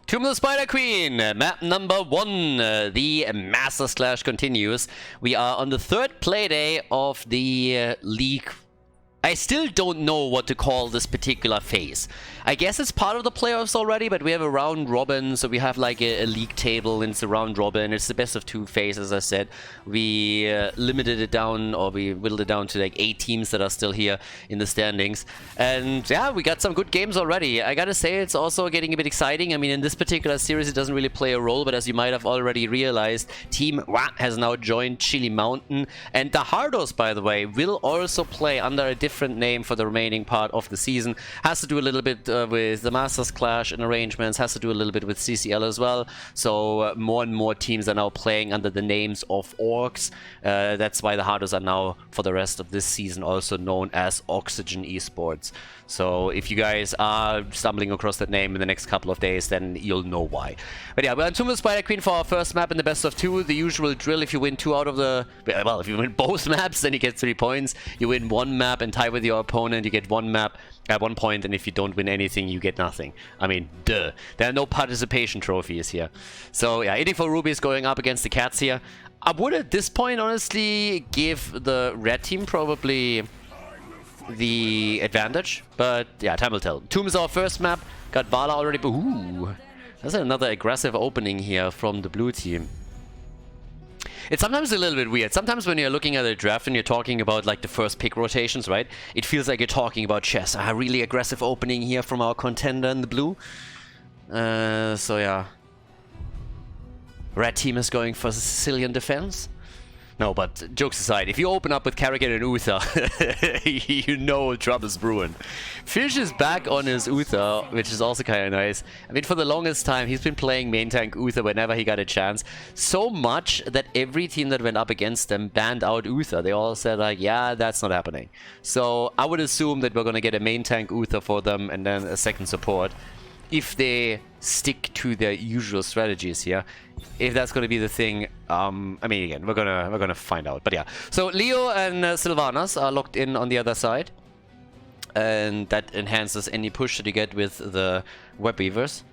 Tomb of the Spider Queen, map number 1, the Master Clash continues. We are on the 3rd playday of the league. I still don't know what to call this particular phase. I guess it's part of the playoffs already, but we have a round robin, so we have like a league table, and it's a round robin. It's the best of 2 phase, as I said. We limited it down, or we whittled it down to like 8 teams that are still here in the standings. And yeah, we got some good games already. I gotta say, it's also getting a bit exciting. I mean, in this particular series, it doesn't really play a role, but as you might have already realized, Team Wa has now joined Chili Mountain. And the Khaldor, by the way, will also play under a different name for the remaining part of the season. Has to do a little bit with the Masters Clash and arrangements, has to do a little bit with CCL as well. So more and more teams are now playing under the names of orcs. That's why the Khaldor are now, for the rest of this season, also known as Oxygen Esports. So if you guys are stumbling across that name in the next couple of days, then you'll know why. But yeah, we're on Tomb of the Spider Queen for our first map in the best of 2. The usual drill: if you win 2 out of the... well, if you win both maps, then you get 3 points. You win 1 map and tie with your opponent, you get 1 map at 1 point, and if you don't win anything, you get nothing. I mean, duh. There are no participation trophies here. So yeah, Inting for Ruby is going up against the Cats here. I would at this point honestly give the red team probably the advantage, but yeah, time will tell. Tomb is our first map. Got Vala already. Ooh, that's another aggressive opening here from the blue team. It's sometimes a little bit weird. Sometimes when you're looking at a draft and you're talking about like the first pick rotations, right? It feels like you're talking about chess. A really aggressive opening here from our contender in the blue. So yeah. Red team is going for Sicilian defense. No, but jokes aside, if you open up with Karrigan and Uther, you know trouble's brewing. Fish is back on his Uther, which is also kind of nice. I mean, for the longest time, he's been playing main tank Uther whenever he got a chance. So much that every team that went up against them banned out Uther. They all said, like, yeah, that's not happening. So I would assume that we're going to get a main tank Uther for them and then a second support, if they stick to their usual strategies here. If that's going to be the thing, I mean, again, we're gonna find out. But yeah, so Leo and Sylvanas are locked in on the other side, and that enhances any push that you get with the web weavers.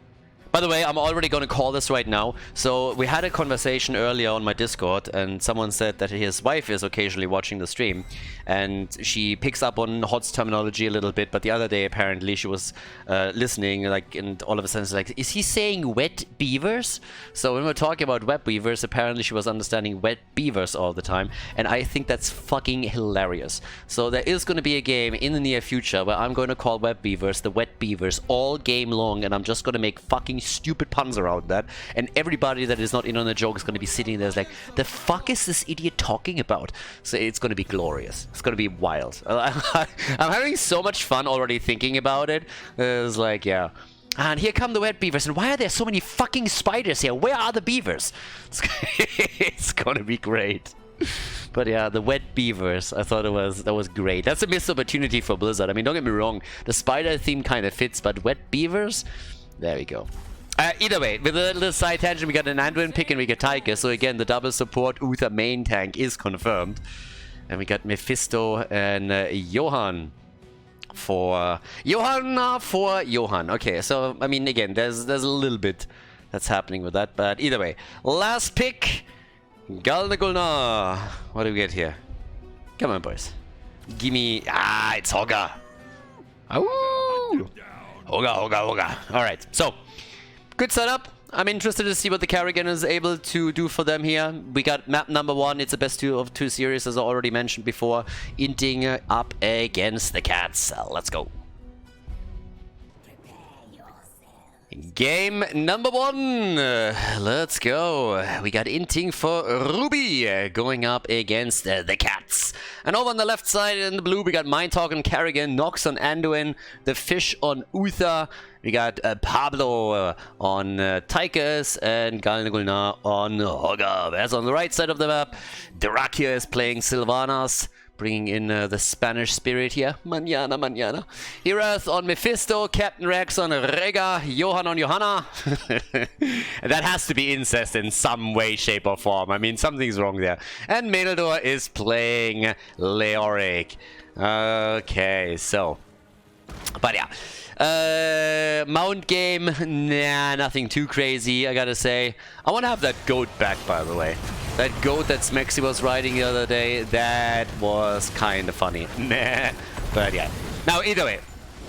By the way, I'm already going to call this right now. So we had a conversation earlier on my Discord, and someone said that his wife is occasionally watching the stream, and she picks up on HOTS terminology a little bit. But the other day, apparently, she was listening, like, and all of a sudden, it's like, is he saying wet beavers? So when we're talking about web weavers, apparently she was understanding wet beavers all the time, and I think that's fucking hilarious. So there is going to be a game in the near future where I'm going to call web beavers the wet beavers all game long, and I'm just going to make fucking stupid puns around that, and everybody that is not in on the joke is going to be sitting there like, the fuck is this idiot talking about? So it's going to be glorious. It's going to be wild. I'm having so much fun already thinking about it. It's like, yeah. And here come the wet beavers, and why are there so many fucking spiders here? Where are the beavers? It's going to be great. But yeah, the wet beavers, I thought that was great. That's a missed opportunity for Blizzard. I mean, don't get me wrong, the spider theme kind of fits, but wet beavers? There we go. Either way, with a little side tangent, we got an Anduin pick and we get Tiger. So again, the double support Uther main tank is confirmed. And we got Mephisto and Johan for Johan. Okay, so I mean, again, there's a little bit that's happening with that, but either way, last pick, Galnagulna. What do we get here? Come on, boys. Gimme. It's Hogga. Hogga. All right, so good setup. I'm interested to see what the Karrigan is able to do for them here. We got map number 1. It's the best of 2 series, as I already mentioned before. Inting up against the Cats. Let's go. Game number 1. Let's go. We got Inting for Ruby going up against the Cats. And over on the left side in the blue, we got Mindtalk on Karrigan, Nox on Anduin, the Fish on Uther. We got Pablo on Tychus and Galnagulna on Hogga. As on the right side of the map, Derakia is playing Sylvanas, bringing in the Spanish spirit here. Mañana. Hirath on Mephisto, Captain Rex on Rega, Johan on Johanna. That has to be incest in some way, shape, or form. I mean, something's wrong there. And Menador is playing Leoric. Okay, so... But yeah. Mount game, nah, nothing too crazy, I gotta say. I want to have that goat back, by the way. That goat that Smexy was riding the other day, that was kind of funny. Nah. But yeah. Now, either way,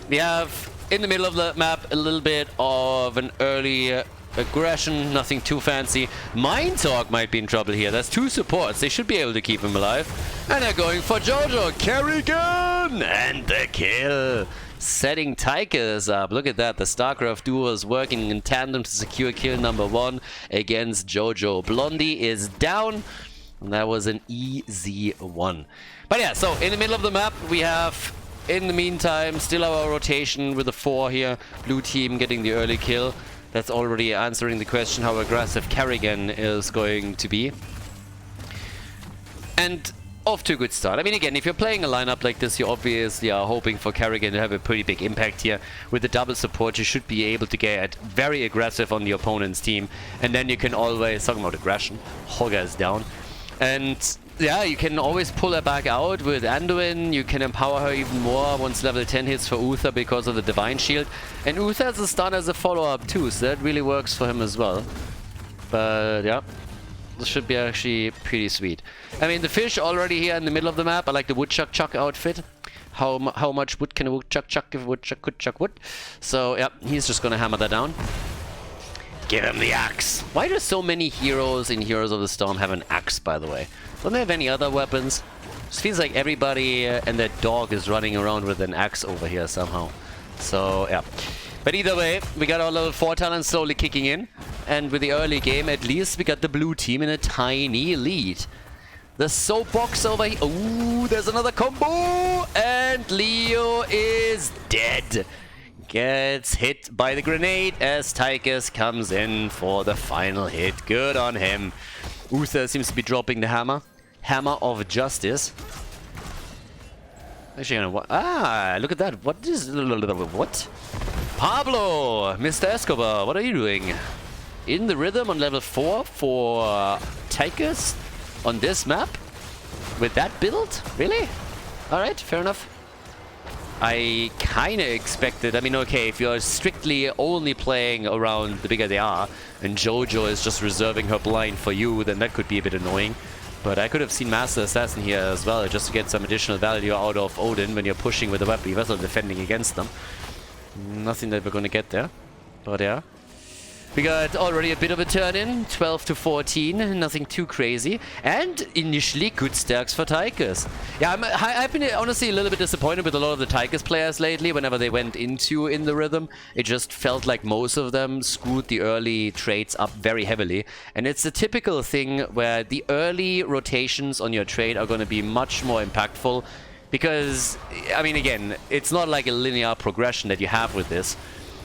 we have in the middle of the map a little bit of an early aggression, nothing too fancy. Mind Talk might be in trouble here. That's 2 supports. They should be able to keep him alive. And they're going for Jojo. Kerrigan! And the kill. Setting Tychus up. Look at that. The StarCraft duo is working in tandem to secure kill number 1 against Jojo. Blondie is down. And that was an easy one. But yeah, so in the middle of the map, we have, in the meantime, still our rotation with the 4 here. Blue team getting the early kill. That's already answering the question how aggressive Kerrigan is going to be. And off to a good start. I mean, again, if you're playing a lineup like this, you obviously are hoping for Kerrigan to have a pretty big impact here. With the double support, you should be able to get very aggressive on the opponent's team. And then you can always, talking about aggression, Hogger is down. And yeah, you can always pull her back out with Anduin. You can empower her even more once level 10 hits for Uther because of the Divine Shield. And Uther has a stun as a follow-up too, so that really works for him as well. But yeah, this should be actually pretty sweet. I mean, the fish already here in the middle of the map. I like the woodchuck chuck outfit. How much wood can a woodchuck chuck if a woodchuck could chuck wood? So yeah, he's just gonna hammer that down. Give him the axe. Why do so many heroes in Heroes of the Storm have an axe, by the way? Don't they have any other weapons? It feels like everybody and their dog is running around with an axe over here somehow. So, yeah. But either way, we got our level 4 talent slowly kicking in. And with the early game, at least, we got the blue team in a tiny lead. The soapbox over here. Ooh, there's another combo! And Leo is dead. Gets hit by the grenade as Tychus comes in for the final hit. Good on him. Uther seems to be dropping the hammer. Hammer of Justice. Actually, look at that. What is... What? Pablo! Mr. Escobar, what are you doing? In the rhythm on level 4 for Tychus on this map? With that build? Really? Alright, fair enough. I kinda expected, I mean, okay, if you're strictly only playing around the bigger they are, and Jojo is just reserving her blind for you, then that could be a bit annoying. But I could have seen Master Assassin here as well, just to get some additional value out of Odin when you're pushing with the weapon vessel defending against them. Nothing that we're gonna get there, but yeah. We got already a bit of a turn in, 12 to 14, nothing too crazy. And initially good stacks for Tychus. Yeah, I've been honestly a little bit disappointed with a lot of the Tychus players lately. Whenever they went into In the Rhythm, it just felt like most of them screwed the early trades up very heavily. And it's a typical thing where the early rotations on your trade are going to be much more impactful. Because, I mean, again, it's not like a linear progression that you have with this.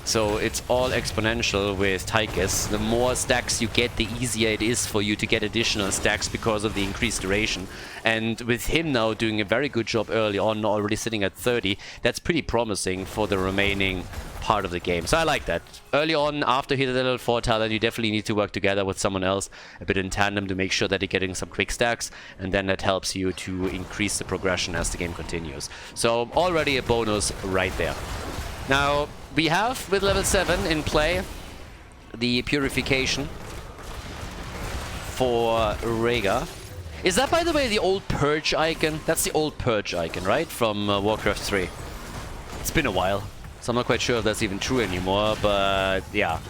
So it's all exponential with Tychus. The more stacks you get, the easier it is for you to get additional stacks because of the increased duration. And with him now doing a very good job early on, already sitting at 30, that's pretty promising for the remaining part of the game. So I like that. Early on, after hitting the level 4 talent, you definitely need to work together with someone else, a bit in tandem to make sure that you're getting some quick stacks, and then that helps you to increase the progression as the game continues. So already a bonus right there. Now, we have, with level 7 in play, the Purification for Rhaegar. Is that, by the way, the old Purge icon? That's the old Purge icon, right? From Warcraft 3. It's been a while, so I'm not quite sure if that's even true anymore, but yeah.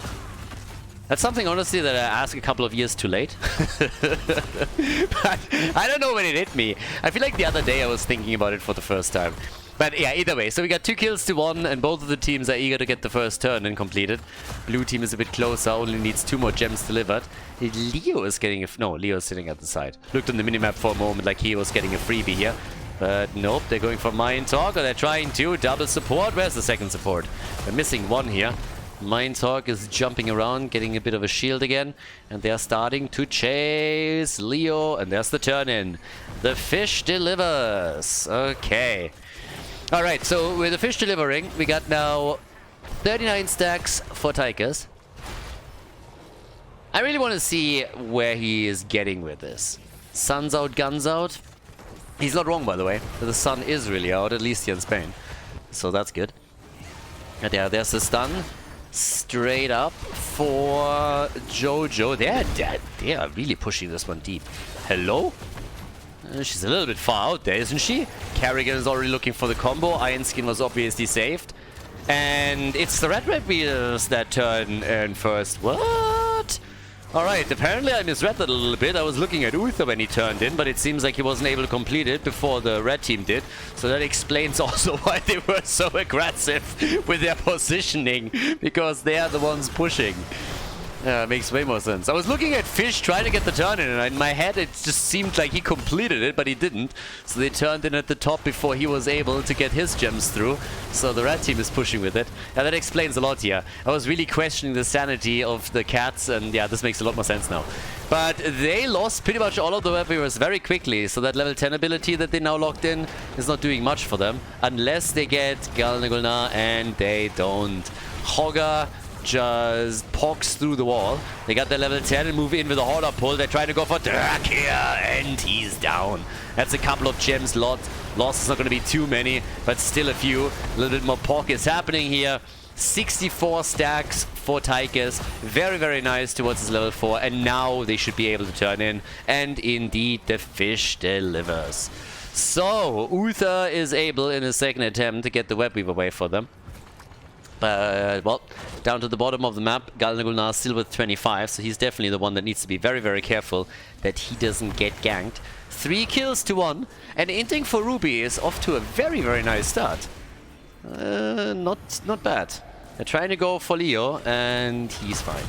That's something, honestly, that I asked a couple of years too late. But I don't know when it hit me. I feel like the other day I was thinking about it for the first time. But yeah, either way, so we got 2 kills to 1, and both of the teams are eager to get the first turn and completed. Blue team is a bit closer, only needs 2 more gems delivered. Leo is getting a... No, Leo is sitting at the side. Looked on the minimap for a moment like he was getting a freebie here. But nope, they're going for Mind Talk, or they're trying to. Double support. Where's the second support? They're missing one here. Mind Talk is jumping around, getting a bit of a shield again. And they're starting to chase Leo, and there's the turn in. The fish delivers. Okay. Alright, so with the fish delivering, we got now 39 stacks for Tychus. I really want to see where he is getting with this. Sun's out, guns out. He's not wrong, by the way. The sun is really out, at least here in Spain. So that's good. And yeah, there's the stun. Straight up for Jojo. They are really pushing this one deep. Hello? She's a little bit far out there, isn't she? Kerrigan is already looking for the combo. Iron Skin was obviously saved. And it's the red wheels that turn in first. What? Alright, apparently I misread that a little bit. I was looking at Uther when he turned in, but it seems like he wasn't able to complete it before the red team did. So that explains also why they were so aggressive with their positioning, because they are the ones pushing. Makes way more sense. I was looking at Fish trying to get the turn in, and in my head it just seemed like he completed it, but he didn't. So they turned in at the top before he was able to get his gems through. So the red team is pushing with it. Yeah, that explains a lot here. I was really questioning the sanity of the cats, and yeah, this makes a lot more sense now. But they lost pretty much all of the weapons very quickly, so that level 10 ability that they now locked in is not doing much for them, unless they get Galnagulna, and they don't. Hogger just pokes through the wall. They got their level 10 and move in with a Hoarder pull. They're trying to go for Dirk here, and he's down. That's a couple of gems lost. Loss is not going to be too many, but still a few. A little bit more poke is happening here. 64 stacks for Tychus. Very, very nice towards his level 4. And now they should be able to turn in. And indeed, the fish delivers. So, Uther is able in his second attempt to get the web weave away for them. Well, down to the bottom of the map, Galnagulna still with 25, so he's definitely the one that needs to be very, very careful that he doesn't get ganked. 3 kills to 1, and Inting for Ruby is off to a very, very nice start. Not bad. They're trying to go for Leo, and he's fine.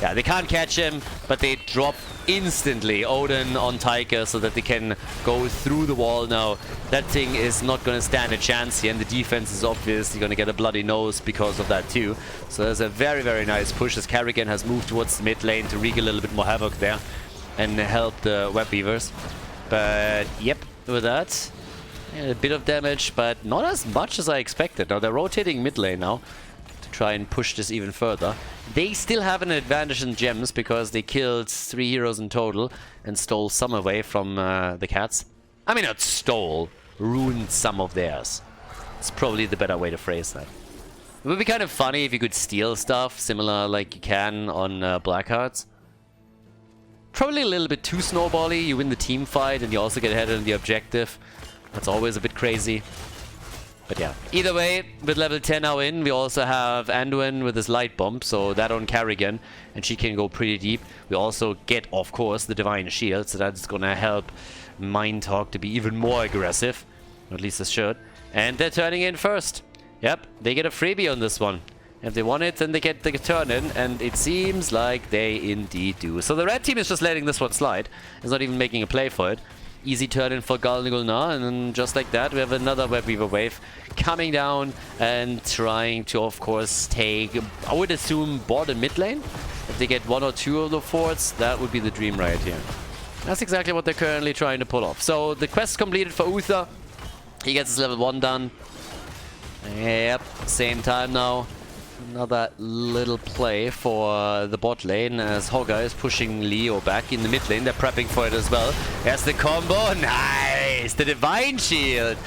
Yeah, they can't catch him, but they drop instantly Odin on Tyker so that they can go through the wall now. That thing is not going to stand a chance here, and the defense is obviously going to get a bloody nose because of that too. So there's a very, very nice push as Kerrigan has moved towards the mid lane to wreak a little bit more havoc there and help the web weavers. But yep, with that, a bit of damage, but not as much as I expected. Now they're rotating mid lane now to try and push this even further. They still have an advantage in gems because they killed 3 heroes in total and stole some away from the cats. I mean, not stole, ruined some of theirs. It's probably the better way to phrase that. It would be kind of funny if you could steal stuff, similar like you can on Blackhearts. Probably a little bit too snowbally. You win the team fight and you also get ahead on the objective. That's always a bit crazy. But yeah, either way, with level 10 now in, we also have Anduin with his light bomb, so that on Kerrigan, and she can go pretty deep. We also get, of course, the Divine Shield, so that's gonna help Mindtalk to be even more aggressive. Or at least it should. And they're turning in first. Yep, they get a freebie on this one. If they want it, then they get the turn in, and it seems like they indeed do. So the red team is just letting this one slide. It's not even making a play for it. Easy turn in for Galnagulna, and then just like that, we have another Web Weaver wave coming down and trying to, of course, take, I would assume, bot and mid lane. If they get 1 or 2 of the forts, that would be the dream right here. That's exactly what they're currently trying to pull off. So the quest completed for Uther. He gets his level 1 done. Yep, same time now. Another little play for the bot lane as Hogger is pushing Leo back in the mid lane. They're prepping for it as well. There's the combo. Nice! The Divine Shield.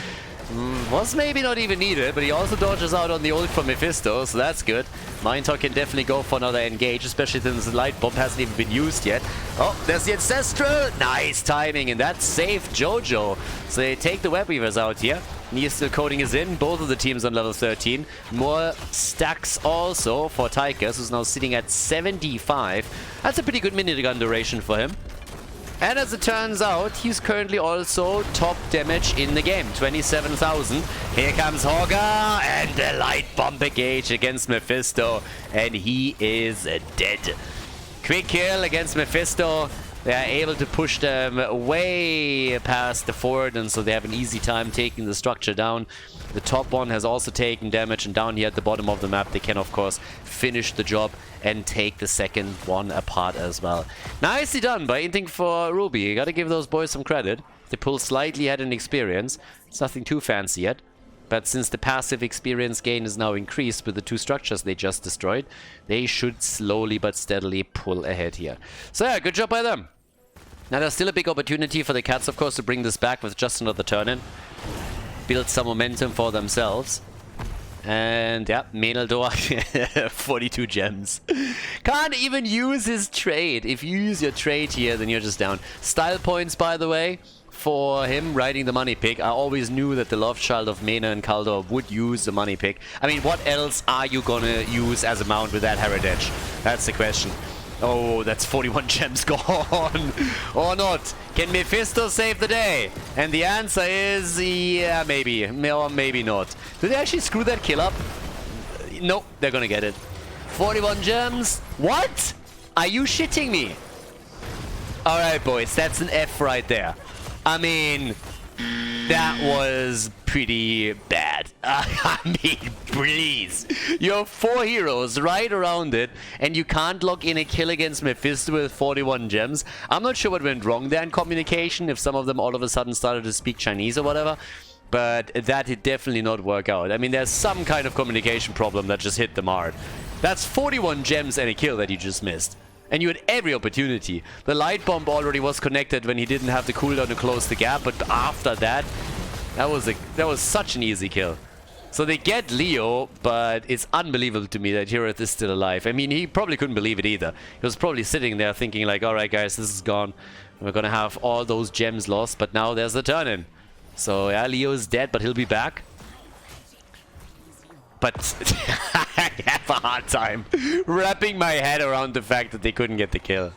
Was maybe not even needed, but he also dodges out on the ult from Mephisto, so that's good. Mindtalk can definitely go for another engage, especially since the light bomb hasn't even been used yet. Oh, there's the Ancestral! Nice timing, and that saved Jojo. So they take the Web Weavers out here. Nia still coding is in, both of the teams on level 13. More stacks also for Tychus, who's now sitting at 75. That's a pretty good minigun duration for him. And as it turns out, he's currently also top damage in the game, 27,000. Here comes Hogger, and the light bomb engage against Mephisto, and he is dead. Quick kill against Mephisto. They are able to push them way past the fort, and so they have an easy time taking the structure down. The top one has also taken damage, and down here at the bottom of the map they can of course finish the job and take the second one apart as well. Nicely done by Inting for Ruby. You gotta give those boys some credit. They pull slightly ahead in experience. It's nothing too fancy yet. But since the passive experience gain is now increased with the 2 structures they just destroyed, they should slowly but steadily pull ahead here. So yeah, good job by them. Now there's still a big opportunity for the cats, of course, to bring this back with just another turn in. Build some momentum for themselves. And yeah, Menaldor, 42 gems. Can't even use his trade. If you use your trade here, then you're just down. Style points, by the way, for him riding the money pick. I always knew that the love child of Mena and Khaldor would use the money pick. I mean, what else are you gonna use as a mount with that heritage? That's the question. Oh, that's 41 gems gone. Or not. Can Mephisto save the day? And the answer is, yeah, maybe. Or maybe not. Did they actually screw that kill up? Nope, they're gonna get it. 41 gems? What? Are you shitting me? Alright, boys, that's an F right there. I mean, that was pretty bad. I mean, please. You have 4 heroes right around it, and you can't lock in a kill against Mephisto with 41 gems. I'm not sure what went wrong there in communication, if some of them all of a sudden started to speak Chinese or whatever, but that did definitely not work out. I mean, there's some kind of communication problem that just hit them hard. That's 41 gems and a kill that you just missed. And you had every opportunity. The light bomb already was connected when he didn't have the cooldown to close the gap, but after that, that was such an easy kill. So they get Leo, but it's unbelievable to me that Hirith is still alive. I mean, he probably couldn't believe it either. He was probably sitting there thinking like, alright guys, this is gone. We're gonna have all those gems lost, but now there's the turn-in. So yeah, Leo is dead, but he'll be back. But I have a hard time wrapping my head around the fact that they couldn't get the kill.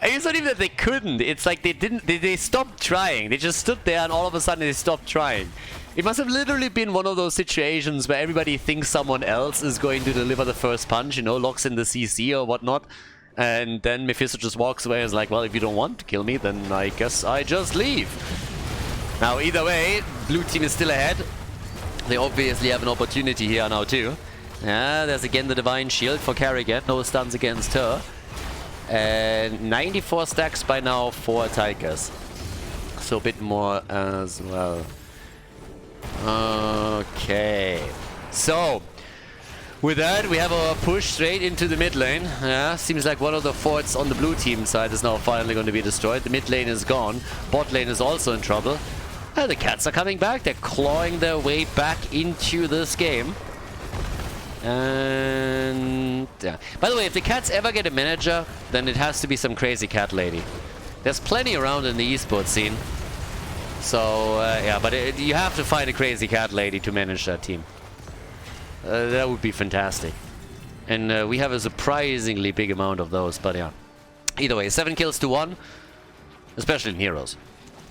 It's not even that they couldn't. It's like they didn't. They stopped trying. They just stood there and all of a sudden they stopped trying. It must have literally been one of those situations where everybody thinks someone else is going to deliver the first punch, you know, locks in the CC or whatnot. And then Mephisto just walks away and is like, well, if you don't want to kill me, then I guess I just leave. Now, either way, blue team is still ahead. They obviously have an opportunity here now too. Yeah, there's again the Divine Shield for Kerrigan. No stuns against her. And 94 stacks by now for Tychus. So a bit more as well. Okay. So, with that, we have a push straight into the mid lane. Yeah, seems like one of the forts on the blue team side is now finally going to be destroyed. The mid lane is gone. Bot lane is also in trouble. The cats are coming back. They're clawing their way back into this game. And yeah. By the way, if the cats ever get a manager, then it has to be some crazy cat lady. There's plenty around in the esports scene. So yeah, but you have to find a crazy cat lady to manage that team. That would be fantastic. And we have a surprisingly big amount of those, but yeah. Either way, 7 kills to 1, especially in heroes.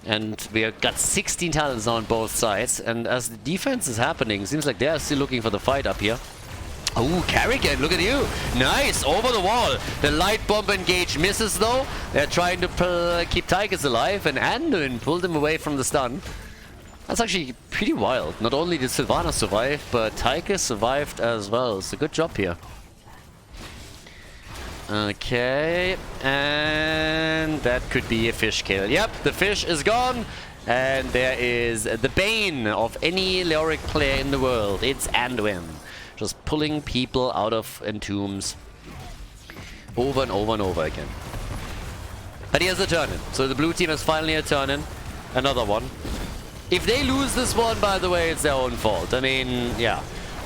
And we have got 16 talents on both sides, and as the defense is happening, seems like they are still looking for the fight up here. Oh, Kerrigan, look at you! Nice, over the wall! The light bomb engage misses though. They're trying to keep Tychus alive, and Anduin pulled him away from the stun. That's actually pretty wild. Not only did Sylvanas survive, but Tychus survived as well. So good job here. Okay, and that could be a fish kill. Yep, the fish is gone, and there is the bane of any Leoric player in the world. It's Anduin, just pulling people out of entombs over and over and over again. But he has a turn-in, so the blue team has finally a turn-in, another one. If they lose this one, by the way, it's their own fault. I mean, yeah.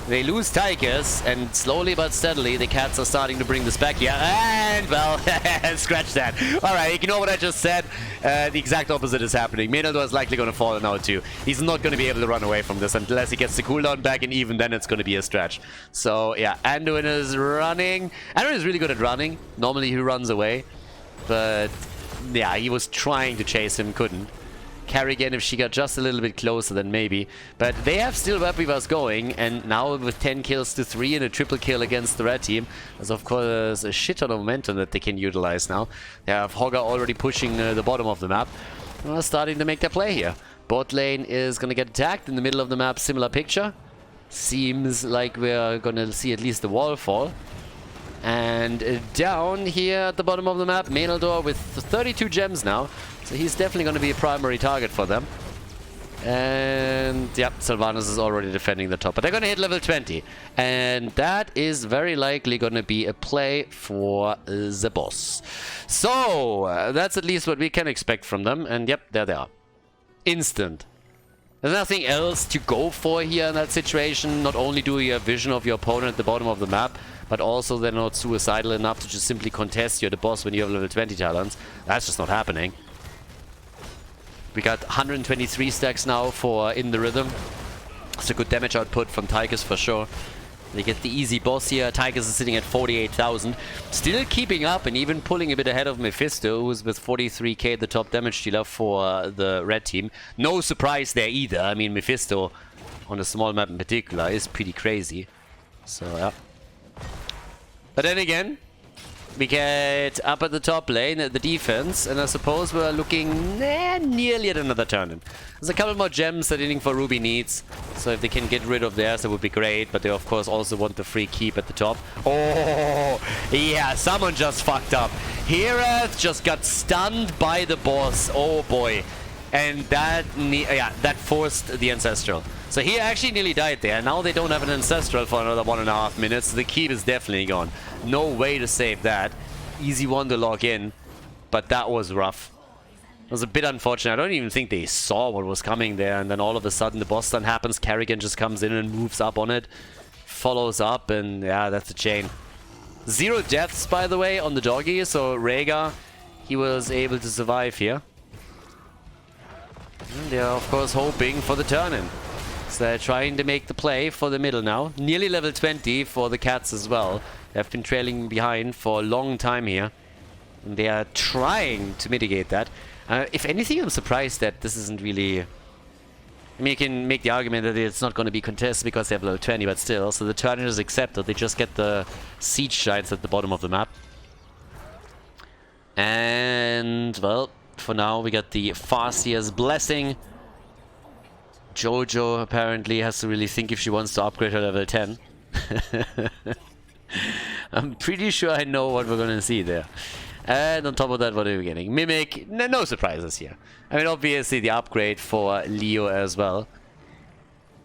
They lose Tychus, and slowly but steadily, the cats are starting to bring this back here. And, well, scratch that. Alright, ignore what I just said. The exact opposite is happening. Menaldor is likely going to fall now, too. He's not going to be able to run away from this unless he gets the cooldown back, and even then it's going to be a stretch. So, yeah, Anduin is running. Anduin is really good at running. Normally, he runs away. But, yeah, he was trying to chase him, couldn't. Kerrigan, if she got just a little bit closer, then maybe. But they have still web weavers going, and now with 10 kills to 3 and a triple kill against the red team, there's of course a shit ton of momentum that they can utilize now. They have Hogger already pushing the bottom of the map. Starting to make their play here. Bot lane is going to get attacked in the middle of the map. Similar picture. Seems like we're going to see at least the wall fall. And down here at the bottom of the map, Menaldor with 32 gems now. So he's definitely going to be a primary target for them. And yeah, Sylvanas is already defending the top. But they're going to hit level 20. And that is very likely going to be a play for the boss. So that's at least what we can expect from them. And yep, there they are. Instant. There's nothing else to go for here in that situation. Not only do you have vision of your opponent at the bottom of the map, but also they're not suicidal enough to just simply contest you at the boss when you have level 20 talents. That's just not happening. We got 123 stacks now for In the Rhythm. It's a good damage output from Tigers for sure. They get the easy boss here. Tigers is sitting at 48,000. Still keeping up and even pulling a bit ahead of Mephisto, who's with 43k, the top damage dealer for the red team. No surprise there either. I mean, Mephisto, on a small map in particular, is pretty crazy. So, yeah. But then again, we get up at the top lane at the defense, and I suppose we're looking nearly at another turn-in. There's a couple more gems that Inting for Ruby needs, so if they can get rid of theirs, that would be great, but they of course also want the free keep at the top. Oh, yeah, someone just fucked up. Herath just got stunned by the boss, oh boy. And that forced the Ancestral. So he actually nearly died there. Now they don't have an Ancestral for another 1.5 minutes. The keep is definitely gone. No way to save that. Easy one to log in. But that was rough. It was a bit unfortunate. I don't even think they saw what was coming there. And then all of a sudden the boss stun happens. Kerrigan just comes in and moves up on it. Follows up. And yeah, that's a chain. 0 deaths, by the way, on the doggy. So Rhaegar, he was able to survive here. And they're of course hoping for the turn-in. So they're trying to make the play for the middle now. Nearly level 20 for the cats as well. They've been trailing behind for a long time here. And they are trying to mitigate that. If anything, I'm surprised that this isn't really... I mean, you can make the argument that it's not going to be contested because they have level 20, but still. So the turn-in is accepted. They just get the siege giants at the bottom of the map. And, well, for now we got the Farseer's Blessing. Jojo apparently has to really think if she wants to upgrade her level 10. I'm pretty sure I know what we're gonna see there. And on top of that, what are we getting? Mimic, no surprises here. I mean, obviously the upgrade for Leo as well.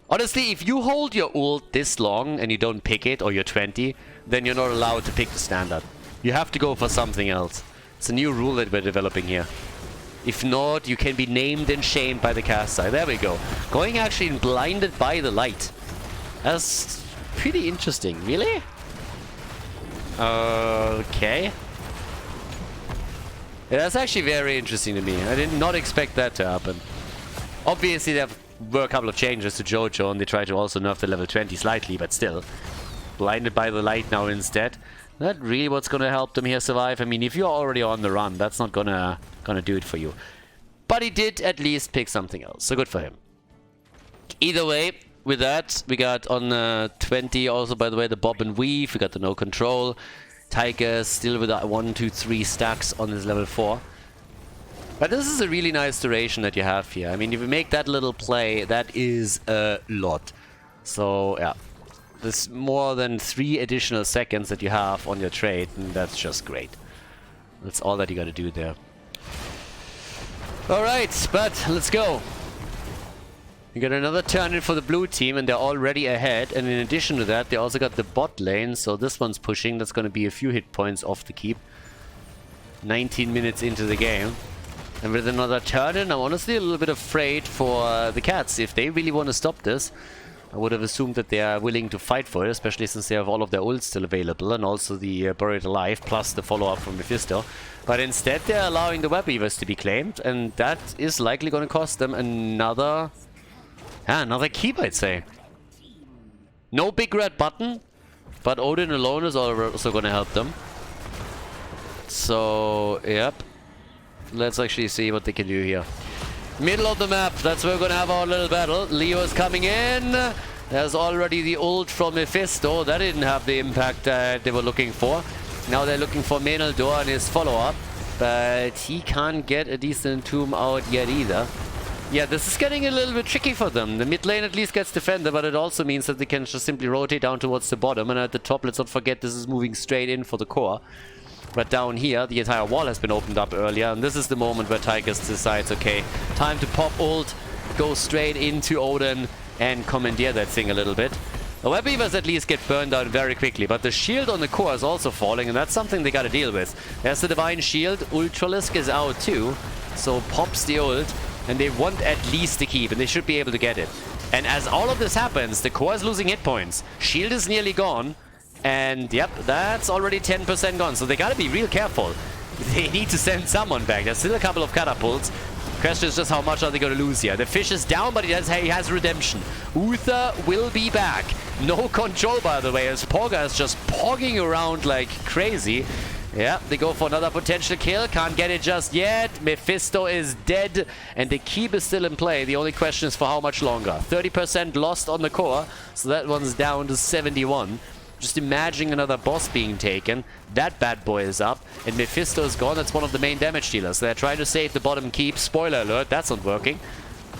Honestly, if you hold your ult this long and you don't pick it, or you're 20, then you're not allowed to pick the standard. You have to go for something else. It's a new rule that we're developing here. If not, you can be named and shamed by the cast side. There we go. Going actually in blinded by the light. That's pretty interesting. Really? Okay. Yeah, that's actually very interesting to me. I did not expect that to happen. Obviously, there were a couple of changes to Jojo, and they tried to also nerf the level 20 slightly, but still. Blinded by the light now instead. Not really what's gonna help them here survive. I mean, if you're already on the run, that's not gonna do it for you. But he did at least pick something else, so good for him. Either way, with that, we got on 20 also, by the way, the Bob and Weave. We got the No Control. Tiger still with 1, 2, 3 stacks on his level 4. But this is a really nice duration that you have here. I mean, if you make that little play, that is a lot. So, yeah. There's more than 3 additional seconds that you have on your trade, and that's just great. That's all that you gotta do there. Alright, but let's go. We got another turn-in for the blue team, and they're already ahead. And in addition to that, they also got the bot lane, so this one's pushing. That's gonna be a few hit points off the keep. 19 minutes into the game. And with another turn-in, I'm honestly a little bit afraid for the cats. If they really want to stop this, I would have assumed that they are willing to fight for it, especially since they have all of their ults still available, and also the Buried Alive, plus the follow-up from Mephisto. But instead, they're allowing the Web Weavers to be claimed, and that is likely going to cost them another keep, I'd say. No big red button, but Odin alone is also going to help them. So, yep. Let's actually see what they can do here. Middle of the map, that's where we're gonna have our little battle. Leo is coming in. There's already the ult from Mephisto. That didn't have the impact they were looking for. Now they're looking for Menaldor and his follow-up. But he can't get a decent tomb out yet either. Yeah, this is getting a little bit tricky for them. The mid lane at least gets defended, but it also means that they can just simply rotate down towards the bottom. And at the top, let's not forget, this is moving straight in for the core. But down here, the entire wall has been opened up earlier, and this is the moment where Tigers decides, okay, time to pop ult, go straight into Odin, and commandeer that thing a little bit. The Web Weavers at least get burned out very quickly, but the shield on the core is also falling, and that's something they gotta deal with. There's the Divine Shield, Ultralisk is out too, so pops the ult, and they want at least the keep, and they should be able to get it. And as all of this happens, the core is losing hit points. Shield is nearly gone. And yep, that's already 10% gone. So they gotta be real careful. They need to send someone back. There's still a couple of catapults. Question is just how much are they going to lose here. The fish is down, but he has redemption. Uther will be back. No control, by the way, as Pogga is just pogging around like crazy. Yeah, they go for another potential kill. Can't get it just yet. Mephisto is dead, and the keep is still in play. The only question is for how much longer. 30% lost on the core, so that one's down to 71. Just imagining another boss being taken. That bad boy is up. And Mephisto is gone. That's one of the main damage dealers. They're trying to save the bottom keep. Spoiler alert, that's not working.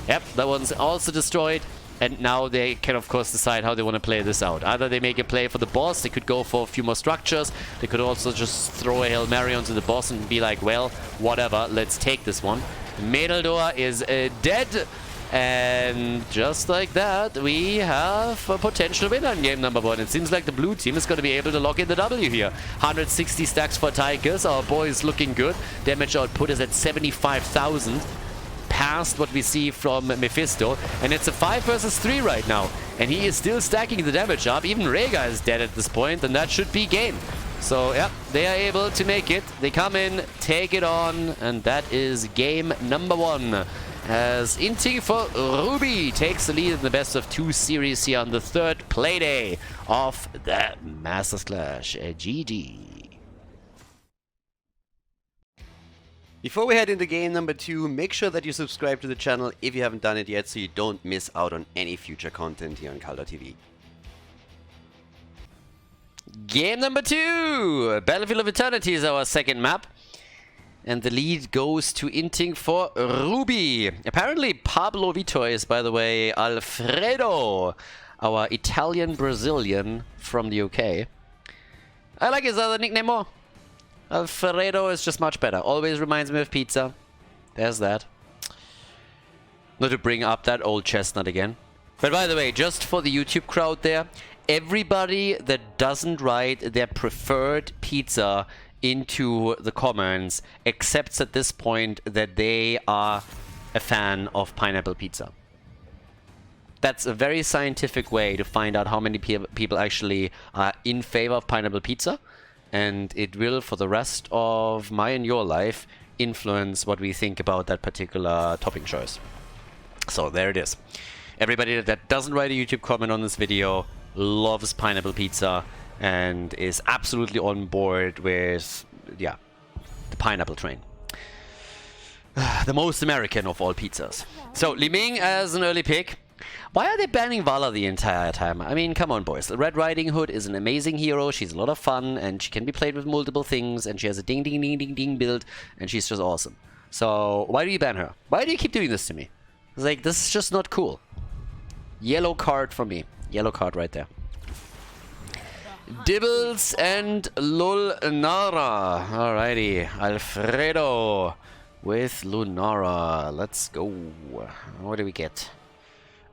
Yep, that one's also destroyed. And now they can, of course, decide how they want to play this out. Either they make a play for the boss. They could go for a few more structures. They could also just throw a Hail Mary onto the boss and be like, well, whatever, let's take this one. Medeldor is dead. And just like that, we have a potential winner in game number 1. It seems like the blue team is going to be able to lock in the W here. 160 stacks for Tigers. Our boy is looking good. Damage output is at 75,000. Past what we see from Mephisto. And it's a 5 versus 3 right now. And he is still stacking the damage up. Even Rhaegar is dead at this point, and that should be game. So, yeah, they are able to make it. They come in, take it on, and that is game number 1. As Inting for Ruby takes the lead in the best of 2 series here on the 3rd playday of the Masters Clash. GG. Before we head into game number 2, make sure that you subscribe to the channel if you haven't done it yet, so you don't miss out on any future content here on Khaldor TV. Game number 2! Battlefield of Eternity is our second map. And the lead goes to Inting for Ruby. Apparently Pablo Vitor is, by the way, Alfredo, our Italian-Brazilian from the UK. I like his other nickname more. Alfredo is just much better. Always reminds me of pizza. There's that. Not to bring up that old chestnut again. But by the way, just for the YouTube crowd there, everybody that doesn't write their preferred pizza into the comments accepts at this point that they are a fan of pineapple pizza. That's a very scientific way to find out how many people actually are in favor of pineapple pizza, and it will, for the rest of my and your life, influence what we think about that particular topping choice. So there it is. Everybody that doesn't write a YouTube comment on this video loves pineapple pizza and is absolutely on board with, yeah, the pineapple train. The most American of all pizzas. So, Li Ming as an early pick. Why are they banning Vala the entire time? I mean, come on, boys. The Red Riding Hood is an amazing hero. She's a lot of fun, and she can be played with multiple things, and she has a ding ding ding ding ding build, and she's just awesome. So, why do you ban her? Why do you keep doing this to me? It's like, this is just not cool. Yellow card for me. Yellow card right there. Dibbles and Lunara. Alrighty, Alfredo with Lunara. Let's go. What do we get?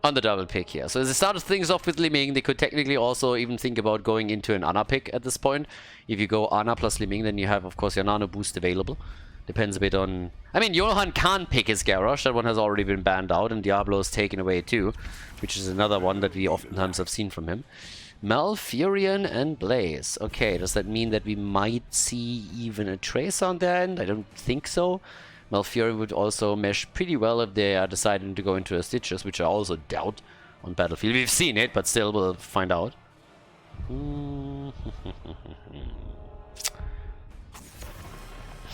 On the double pick here. So as they started things off with Li Ming, they could technically also even think about going into an Ana pick at this point. If you go Ana plus Li Ming, then you have, of course, your Nano boost available. Depends a bit on... I mean, Johan can't pick his Garrosh. That one has already been banned out, and Diablo's taken away too, which is another one that we oftentimes have seen from him. Malfurion and Blaze. Okay, does that mean that we might see even a Trace on their end? I don't think so. Malfurion would also mesh pretty well if they are deciding to go into a Stitches, which I also doubt on Battlefield. We've seen it, but still we'll find out.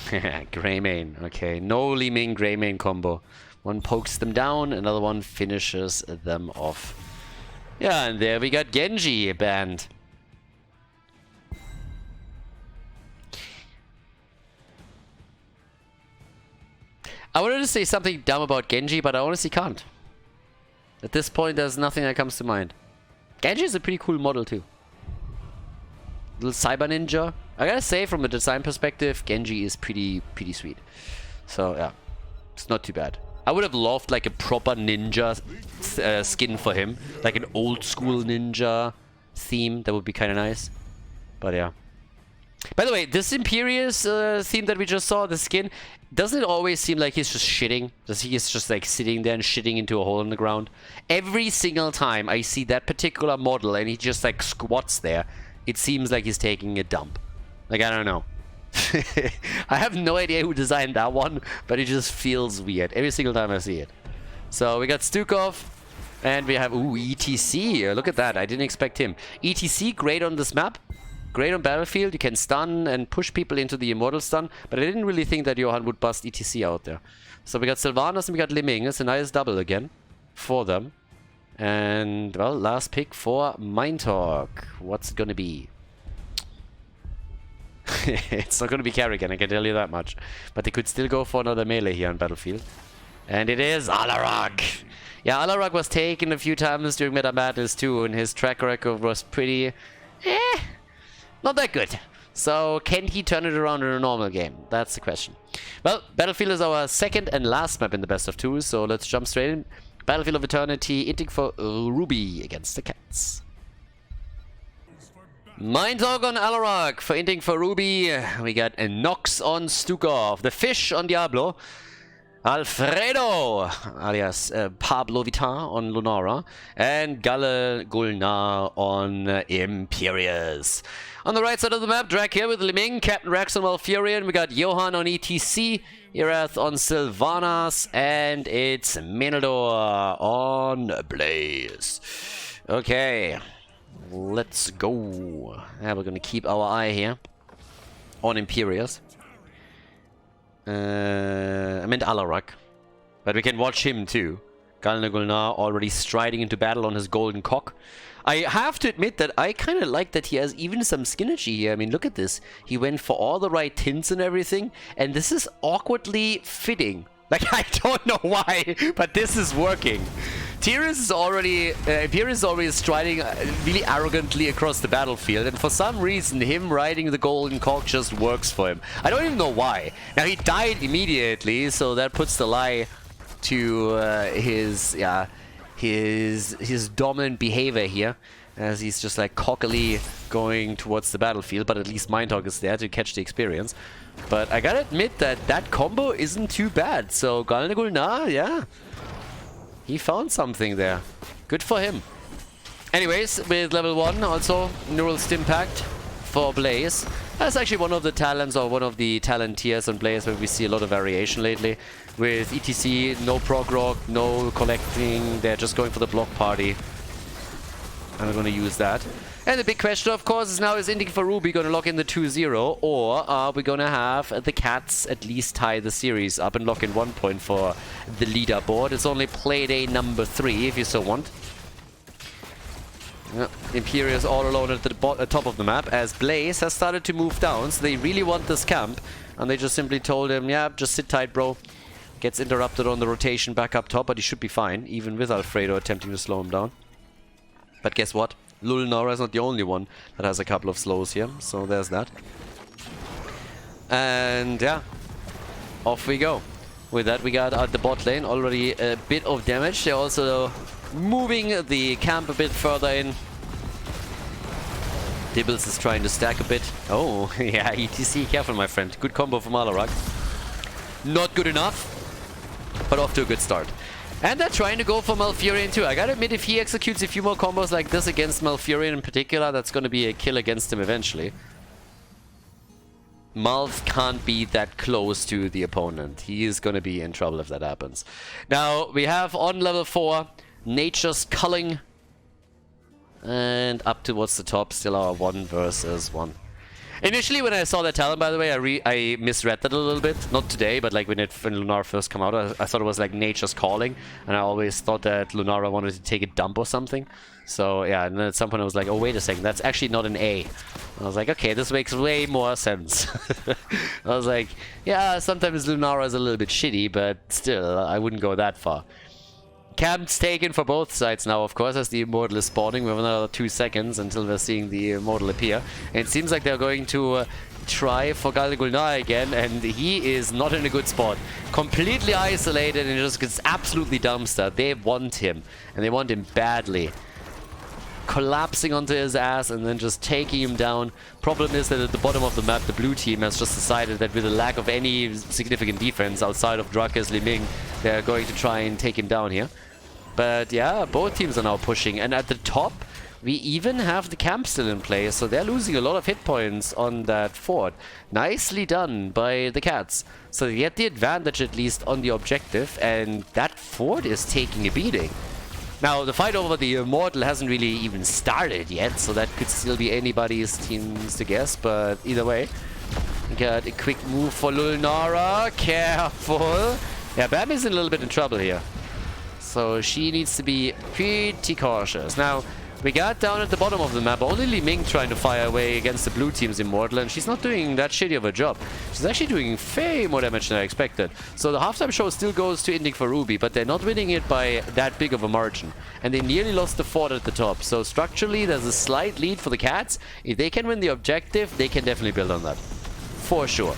Greymane. Okay, no Li Ming Greymane combo. One pokes them down, another one finishes them off. Yeah, and there we got Genji banned. I wanted to say something dumb about Genji, but I honestly can't. At this point, there's nothing that comes to mind. Genji is a pretty cool model too. Little cyber ninja. I gotta say, from a design perspective, Genji is pretty sweet. So yeah, it's not too bad. I would have loved like a proper ninja skin for him, like an old school ninja theme. That would be kind of nice. But yeah. By the way, this Imperious theme that we just saw, the skin, doesn't it always seem like he's just shitting? Does he is just like sitting there and shitting into a hole in the ground? Every single time I see that particular model and he just like squats there, it seems like he's taking a dump. Like, I don't know. I have no idea who designed that one, but it just feels weird every single time I see it. So we got Stukov, and we have, ooh, ETC. Look at that. I didn't expect him. ETC, great on this map. Great on Battlefield. You can stun and push people into the Immortal stun, but I didn't really think that Johan would bust ETC out there. So we got Sylvanas and we got Liming. It's a nice double again for them. And, well, last pick for Mindtalk. What's it gonna be? It's not gonna be Kerrigan, I can tell you that much. But they could still go for another melee here on Battlefield. And it is Alarak! Yeah, Alarak was taken a few times during Meta Madness too, and his track record was pretty... not that good. So, can he turn it around in a normal game? That's the question. Well, Battlefield is our second and last map in the best of two, so let's jump straight in. Battlefield of Eternity, Inting for Ruby against the Cats. Mindtalk on Alarak for Inting for Ruby. We got a Nox on Stukov, the Fish on Diablo, Alfredo, alias Pablo Vitar on Lunara, and Galle Gulnar on Imperius. On the right side of the map, Drake here with Liming, Captain Rex on Malfurion. We got Johan on ETC, Erath on Sylvanas, and it's Minador on Blaze. Okay, let's go. Yeah, we're gonna keep our eye here on Imperius. I meant Alarak, but we can watch him too. Galna Gulnar already striding into battle on his golden cock. I have to admit that I kind of like that he has even some synergy here. I mean, look at this. He went for all the right tints and everything, and this is awkwardly fitting. Like, I don't know why, but this is working. Imperius is already striding really arrogantly across the battlefield, and for some reason, him riding the golden cock just works for him. I don't even know why. Now, he died immediately, so that puts the lie to his dominant behavior here, as he's just like cockily going towards the battlefield, but at least Mindtalk is there to catch the experience. But I gotta admit that that combo isn't too bad, so Galna Gulnar, yeah, he found something there. Good for him. Anyways, with level 1, also Neural Stimpact for Blaze. That's actually one of the talents, or one of the talent tiers on Blaze where we see a lot of variation lately. With ETC, no prog rock, no collecting, they're just going for the block party. And we're going to use that. And the big question, of course, is now, is Inting for Ruby going to lock in the 2-0, or are we going to have the Cats at least tie the series up and lock in 1 point for the leaderboard? It's only play day number 3, if you so want. Yeah, Imperius all alone at the top of the map, as Blaze has started to move down, so they really want this camp. And they just simply told him, yeah, just sit tight, bro. Gets interrupted on the rotation back up top, but he should be fine, even with Alfredo attempting to slow him down. But guess what? Lulnara is not the only one that has a couple of slows here, so there's that. And yeah, off we go. With that, we got at the bot lane already a bit of damage. They're also moving the camp a bit further in. Dibbles is trying to stack a bit. Oh, yeah, ETC, careful my friend. Good combo from Alarak. Not good enough, but off to a good start. And they're trying to go for Malfurion too. I gotta admit, if he executes a few more combos like this against Malfurion in particular, that's gonna be a kill against him eventually. Malf can't be that close to the opponent. He is gonna be in trouble if that happens. Now, we have on level 4, Nature's Culling. And up towards the top, still our 1 versus 1. Initially, when I saw that talent, by the way, I misread that a little bit. Not today, but like when Lunara first came out, I thought it was like Nature's Calling. And I always thought that Lunara wanted to take a dump or something. So yeah, and then at some point I was like, oh, wait a second, that's actually not an A. I was like, okay, this makes way more sense. I was like, yeah, sometimes Lunara is a little bit shitty, but still, I wouldn't go that far. Camps taken for both sides now, of course, as the Immortal is spawning. We have another 2 seconds until we're seeing the Immortal appear. And it seems like they're going to try for Galna Gulnar again, and he is not in a good spot. Completely isolated and just gets absolutely dumpstered. They want him, and they want him badly. collapsing onto his ass and then just taking him down. Problem is that at the bottom of the map, the blue team has just decided that with the lack of any significant defense outside of Druckers, Li Ming, they're going to try and take him down here. But yeah, both teams are now pushing. And at the top, we even have the camp still in place, so they're losing a lot of hit points on that fort. Nicely done by the Cats. So they get the advantage at least on the objective, and that fort is taking a beating. Now, the fight over the Immortal hasn't really even started yet, so that could still be anybody's teams to guess, but either way. Got a quick move for Lulnara. Careful. Yeah, Bambi's in a little bit in trouble here. So she needs to be pretty cautious. Now, we got down at the bottom of the map, only Li Ming trying to fire away against the blue team's Immortal, and she's not doing that shitty of a job. She's actually doing way more damage than I expected. So the halftime show still goes to Inting for Ruby, but they're not winning it by that big of a margin. And they nearly lost the fort at the top. So structurally, there's a slight lead for the Cats. If they can win the objective, they can definitely build on that. For sure.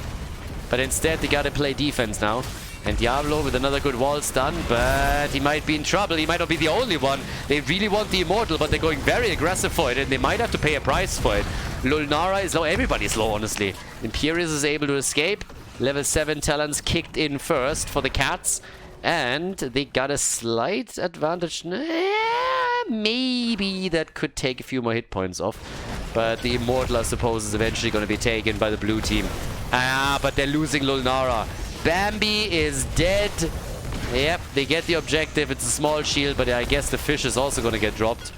But instead, they gotta play defense now. And Diablo with another good wall stun, but he might be in trouble. He might not be the only one. They really want the Immortal, but they're going very aggressive for it, and they might have to pay a price for it. Lulnara is low. Everybody's low, honestly. Imperius is able to escape. Level 7 talents kicked in first for the Cats. And they got a slight advantage. Maybe that could take a few more hit points off. But the Immortal, I suppose, is eventually going to be taken by the blue team. But they're losing Lulnara. Bambi is dead. Yep, they get the objective. It's a small shield, but I guess the fish is also going to get dropped.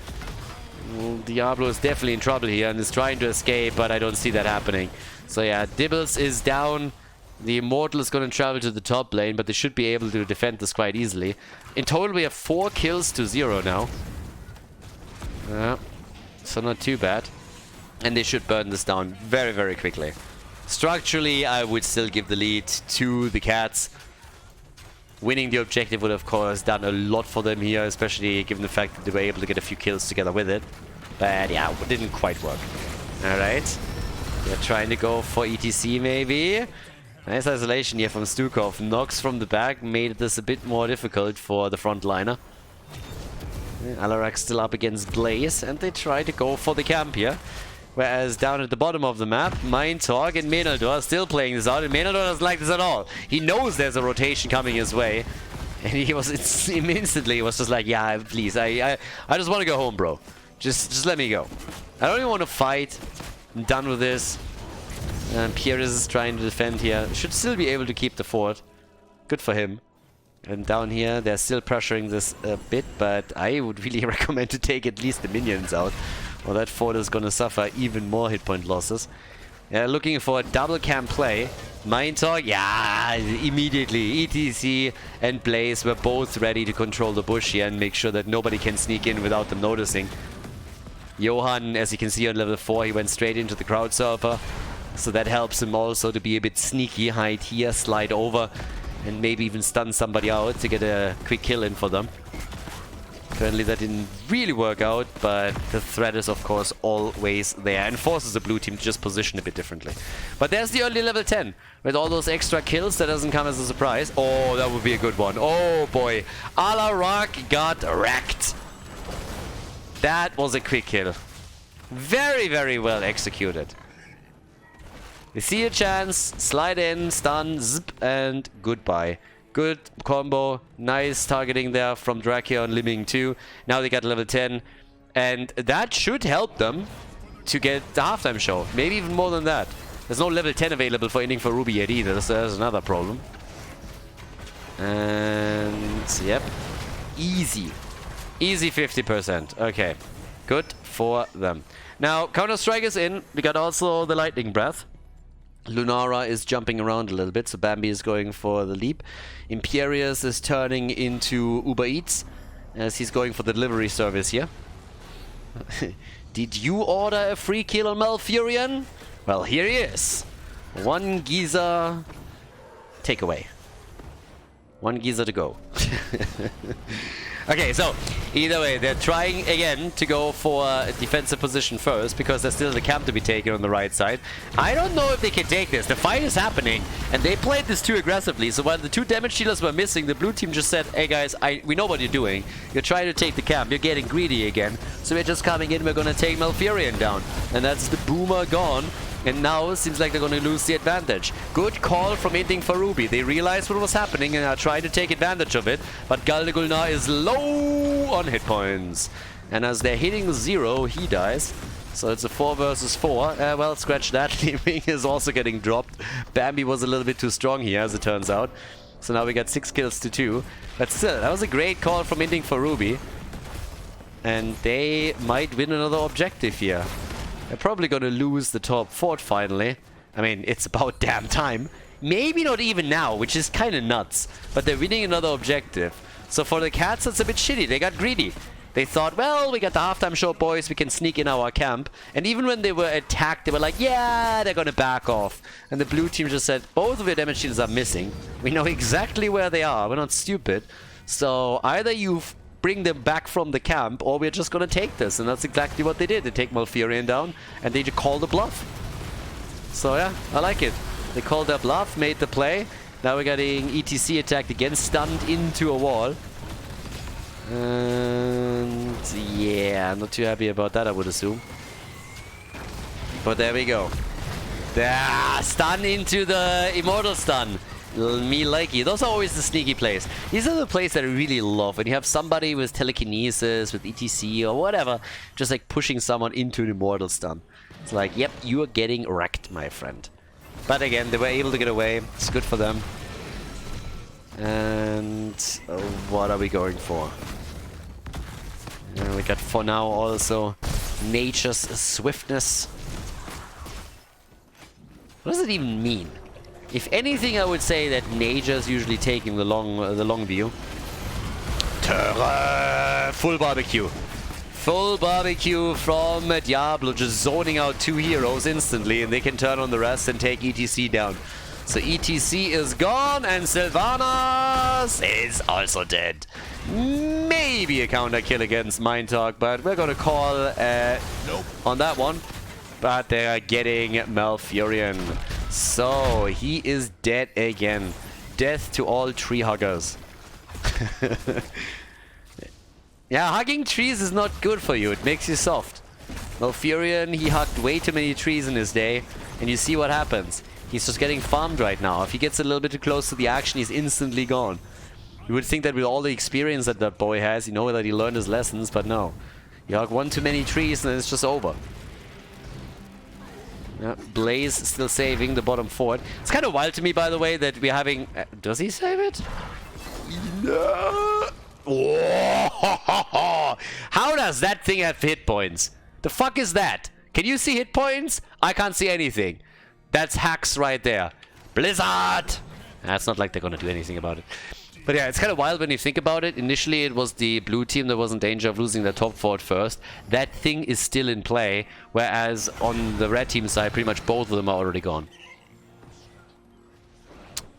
Well, Diablo is definitely in trouble here and is trying to escape, but I don't see that happening. So yeah, Dibbles is down. The Immortal is going to travel to the top lane, but they should be able to defend this quite easily. In total, we have 4 kills to 0 now. So not too bad. And they should burn this down very, very quickly. Structurally, I would still give the lead to the Cats. Winning the objective would, of course, done a lot for them here, especially given the fact that they were able to get a few kills together with it. But yeah, it didn't quite work. Alright. They're trying to go for ETC, maybe. Nice isolation here from Stukov. Knocks from the back made this a bit more difficult for the frontliner. Alarak still up against Blaze, and they try to go for the camp here. Whereas down at the bottom of the map, Mindtalk and Menaldor are still playing this out, and Menaldor doesn't like this at all. He knows there's a rotation coming his way, and he was instantly was just like, yeah, please, I just want to go home, bro. Just let me go. I don't even want to fight. I'm done with this. And Pieris is trying to defend here. Should still be able to keep the fort. Good for him. And down here, they're still pressuring this a bit, but I would really recommend to take at least the minions out. Well, that fort is going to suffer even more hit point losses. Looking for a double camp play. Mindtalk, yeah, immediately. ETC and Blaze were both ready to control the bush here and make sure that nobody can sneak in without them noticing. Johan, as you can see on level 4, he went straight into the crowd surfer. So that helps him also to be a bit sneaky, hide here, slide over, and maybe even stun somebody out to get a quick kill in for them. Currently that didn't really work out, but the threat is of course always there and forces the blue team to just position a bit differently. But there's the early level 10. With all those extra kills, that doesn't come as a surprise. Oh, that would be a good one. Oh boy. Alarak got wrecked. That was a quick kill. Very, very well executed. We see a chance, slide in, stun, zip, and goodbye. Good combo, nice targeting there from Dracula and Li Ming too. Now they got level 10, and that should help them to get the halftime show. Maybe even more than that. There's no level 10 available for Inting for Ruby yet either, so there's another problem. And yep, easy. Easy 50%. Okay, good for them. Now, Counter-Strike is in. We got also the Lightning Breath. Lunara is jumping around a little bit, so Bambi is going for the leap. Imperius is turning into Uber Eats, as he's going for the delivery service here. Did you order a free kill on Malfurion? Well, here he is. 1 Giza takeaway. 1 Giza to go. Okay, so either way, they're trying again to go for a defensive position first because there's still the camp to be taken on the right side. I don't know if they can take this. The fight is happening, and they played this too aggressively. So while the 2 damage dealers were missing, the blue team just said, hey guys, we know what you're doing. You're trying to take the camp. You're getting greedy again. So we're just coming in. We're going to take Malfurion down. And that's the Boomer gone. And now it seems like they're going to lose the advantage. Good call from Inting for Ruby. They realized what was happening and are trying to take advantage of it. But Galdegulnar is low on hit points. And as they're hitting 0, he dies. So it's a 4 versus 4. Well, scratch that. Liming is also getting dropped. Bambi was a little bit too strong here, as it turns out. So now we got 6 kills to 2. But still, that was a great call from Inting for Ruby. And they might win another objective here. They're probably going to lose the top fort finally. I mean, it's about damn time. Maybe not even now, which is kind of nuts. But they're winning another objective. So for the cats, that's a bit shitty. They got greedy. They thought, well, we got the halftime show, boys. We can sneak in our camp. And even when they were attacked, they were like, yeah, they're going to back off. And the blue team just said, both of your damage shields are missing. We know exactly where they are. We're not stupid. So either you bring them back from the camp, or we're just gonna take this. And that's exactly what they did. They take Malfurion down, and they just called the bluff. So yeah, I like it. They called their bluff, made the play. Now we're getting ETC attacked again, stunned into a wall. And yeah, I'm not too happy about that, I would assume. But there we go. Stun into the Immortal Stun. Me likey. Those are always the sneaky plays. These are the plays that I really love. When you have somebody with telekinesis, with ETC or whatever, just like pushing someone into an Immortal Stun. It's like, yep, you are getting wrecked, my friend. But again, they were able to get away. It's good for them. And what are we going for? We got for now also Nature's Swiftness. What does it even mean? If anything, I would say that Nature's usually taking the long view. Full barbecue. Full barbecue from Diablo, just zoning out 2 heroes instantly, and they can turn on the rest and take ETC down. So ETC is gone, and Sylvanas is also dead. Maybe a counter kill against Mind Talk, but we're gonna call nope on that one. But they are getting Malfurion. So he is dead again. Death to all tree huggers. Yeah, hugging trees is not good for you. It makes you soft. Malfurion, he hugged way too many trees in his day, and you see what happens. He's just getting farmed right now. If he gets a little bit too close to the action, he's instantly gone. You would think that with all the experience that that boy has, you know that he learned his lessons, but no. You hug one too many trees and it's just over. Yeah, Blaze still saving the bottom fort. It's kind of wild to me, by the way, that we're having... does he save it? No! Whoa! How does that thing have hit points? The fuck is that? Can you see hit points? I can't see anything. That's hacks right there. Blizzard! It's not like they're gonna do anything about it. But yeah, it's kind of wild when you think about it. Initially, it was the blue team that was in danger of losing their top fort first. That thing is still in play, whereas on the red team side, pretty much both of them are already gone.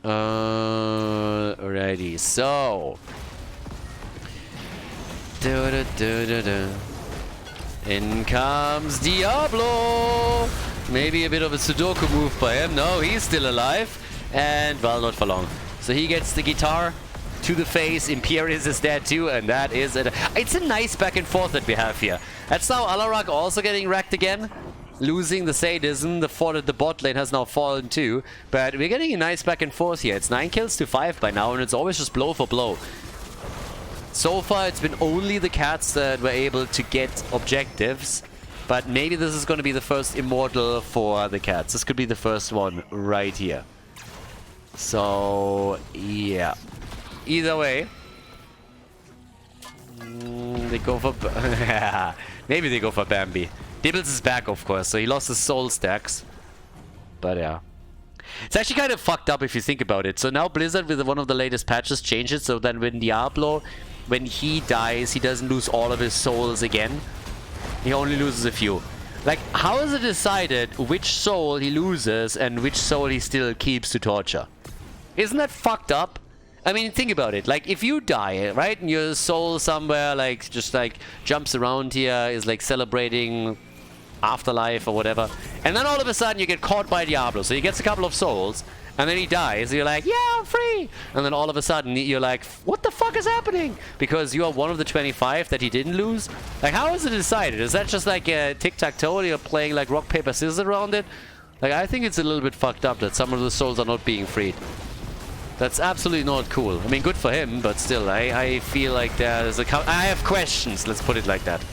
Alrighty, so... In comes Diablo! Maybe a bit of a Sudoku move by him. No, he's still alive. And, well, not for long. So he gets the guitar to the face. Imperius is there too, and that is it. It's a nice back and forth that we have here. That's now Alarak also getting wrecked again. Losing the sadism. The fort at the bot lane has now fallen too. But we're getting a nice back and forth here. It's 9 kills to 5 by now, and it's always just blow for blow. So far, it's been only the cats that were able to get objectives. But maybe this is going to be the first immortal for the cats. This could be the first one right here. So, yeah. Either way. They go for... maybe they go for Bambi. Dibbles is back, of course, so he lost his soul stacks. But yeah. It's actually kind of fucked up if you think about it. So now Blizzard, with one of the latest patches, changed it so that when Diablo, when he dies, he doesn't lose all of his souls again. He only loses a few. Like, how is it decided which soul he loses and which soul he still keeps to torture? Isn't that fucked up? I mean, think about it. Like, if you die, right, and your soul somewhere, like, just, like, jumps around here, is, like, celebrating afterlife or whatever, and then all of a sudden you get caught by Diablo, so he gets a couple of souls, and then he dies, and you're like, yeah, I'm free! And then all of a sudden you're like, what the fuck is happening? Because you are one of the 25 that he didn't lose? Like, how is it decided? Is that just like a tic-tac-toe, you're playing, like, rock, paper, scissors around it? Like, I think it's a little bit fucked up that some of the souls are not being freed. That's absolutely not cool. I mean, good for him, but still, I feel like there's I have questions, let's put it like that.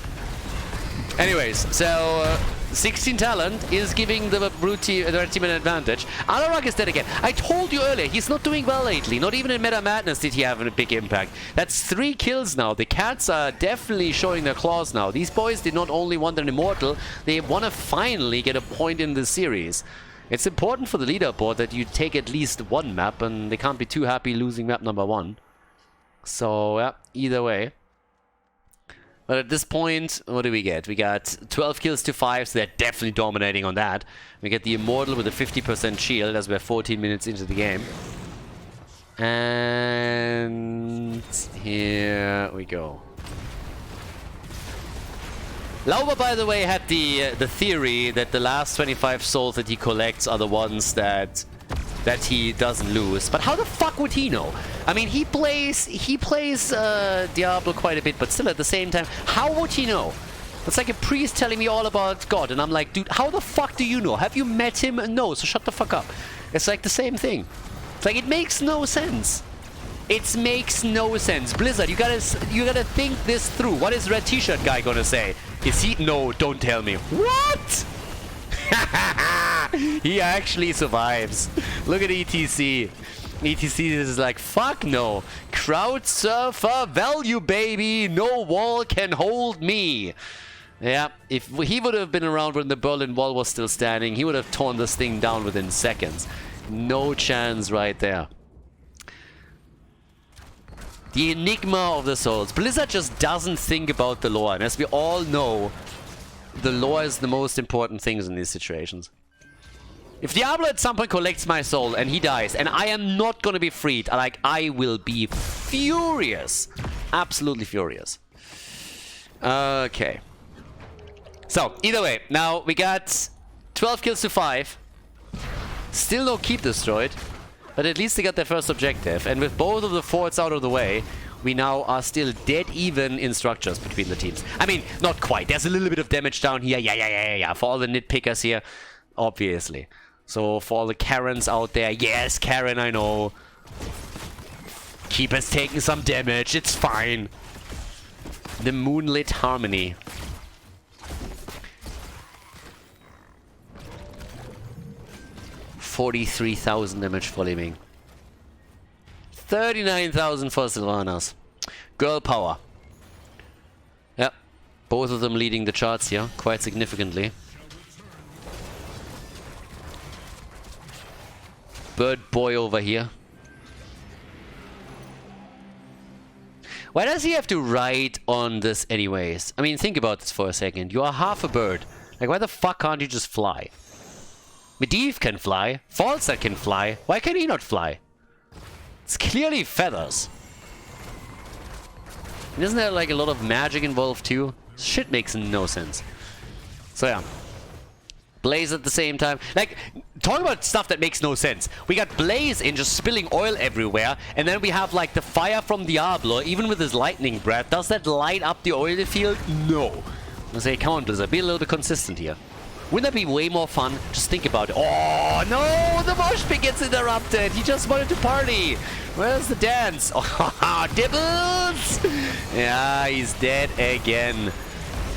Anyways, so 16 talent is giving the red team an advantage. Alarak is dead again. I told you earlier, he's not doing well lately. Not even in Meta Madness did he have a big impact. That's 3 kills now. The cats are definitely showing their claws now. These boys did not only want an immortal, they want to finally get a point in the series. It's important for the leaderboard that you take at least one map, and they can't be too happy losing map number 1. So, yeah, either way. But at this point, what do we get? We got 12 kills to 5, so they're definitely dominating on that. We get the Immortal with a 50% shield as we're 14 minutes into the game. And here we go. Lauber, by the way, had the theory that the last 25 souls that he collects are the ones that he doesn't lose. But how the fuck would he know? I mean, he plays Diablo quite a bit, but still at the same time, how would he know? It's like a priest telling me all about God, and I'm like, dude, how the fuck do you know? Have you met him? No, so shut the fuck up. It's like the same thing. It's like, it makes no sense. It makes no sense. Blizzard, you gotta think this through. What is Red T-shirt guy gonna say? Is he? No, don't tell me. What? He actually survives. Look at ETC. ETC is like, fuck no. Crowd surfer value, baby. No wall can hold me. Yeah, if he would have been around when the Berlin Wall was still standing, he would have torn this thing down within seconds. No chance right there. The enigma of the souls. Blizzard just doesn't think about the lore, and as we all know, the lore is the most important things in these situations. If Diablo at some point collects my soul and he dies, and I am not gonna be freed, like, I will be furious. Absolutely furious. Okay. So, either way, now we got 12 kills to 5. Still no keep destroyed. But at least they got their first objective, and with both of the forts out of the way, we now are still dead even in structures between the teams. I mean, not quite. There's a little bit of damage down here. Yeah. For all the nitpickers here, obviously. So for all the Karens out there, yes, Karen, I know. Keeper's taking some damage. It's fine. The Moonlit Harmony. $43,000 damage for Living. 39,000 for Sylvanas. Girl power. Yep. Both of them leading the charts here quite significantly. Bird boy over here. Why does he have to ride on this anyways? I mean, think about this for a second. You are half a bird. Like, why the fuck can't you just fly? Medivh can fly. Falstad can fly. Why can he not fly? It's clearly feathers. And isn't there like a lot of magic involved too? Shit makes no sense. So yeah. Blaze at the same time. Like, talk about stuff that makes no sense. We got Blaze in just spilling oil everywhere, and then we have like the fire from Diablo, even with his lightning breath. Does that light up the oil field? No. I say, come on, Blizzard, be a little bit consistent here. Wouldn't that be way more fun? Just think about it. Oh, no! The mosh pit gets interrupted! He just wanted to party! Where's the dance? Oh, Dibbles! Yeah, he's dead again.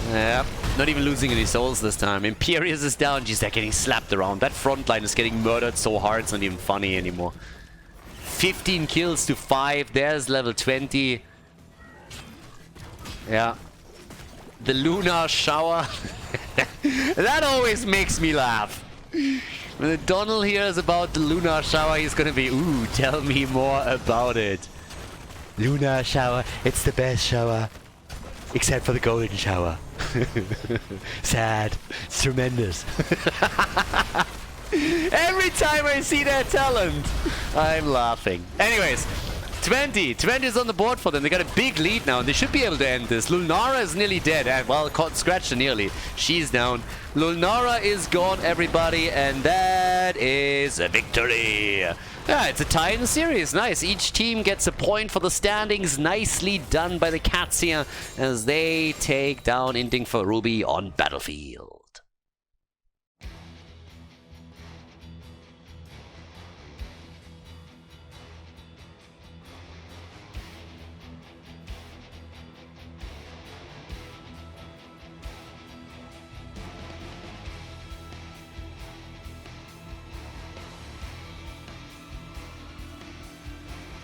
Yep. Not even losing any souls this time. Imperius is down. Jeez, they're getting slapped around. That front line is getting murdered so hard it's not even funny anymore. 15 kills to 5. There's level 20. Yeah. The lunar shower. That always makes me laugh. When the Donald hears about the lunar shower, he's gonna be, ooh, tell me more about it. Lunar shower, it's the best shower. Except for the golden shower. Sad. It's tremendous. Every time I see that talent, I'm laughing. Anyways, 20 is on the board for them. They got a big lead now, and they should be able to end this. Lulnara is nearly dead, and well, caught scratched nearly. She's down. Lulnara is gone, everybody, and that is a victory. Yeah, it's a tie in the series. Nice. Each team gets a point for the standings. Nicely done by the Cats here as they take down Inting for Ruby on Battlefield.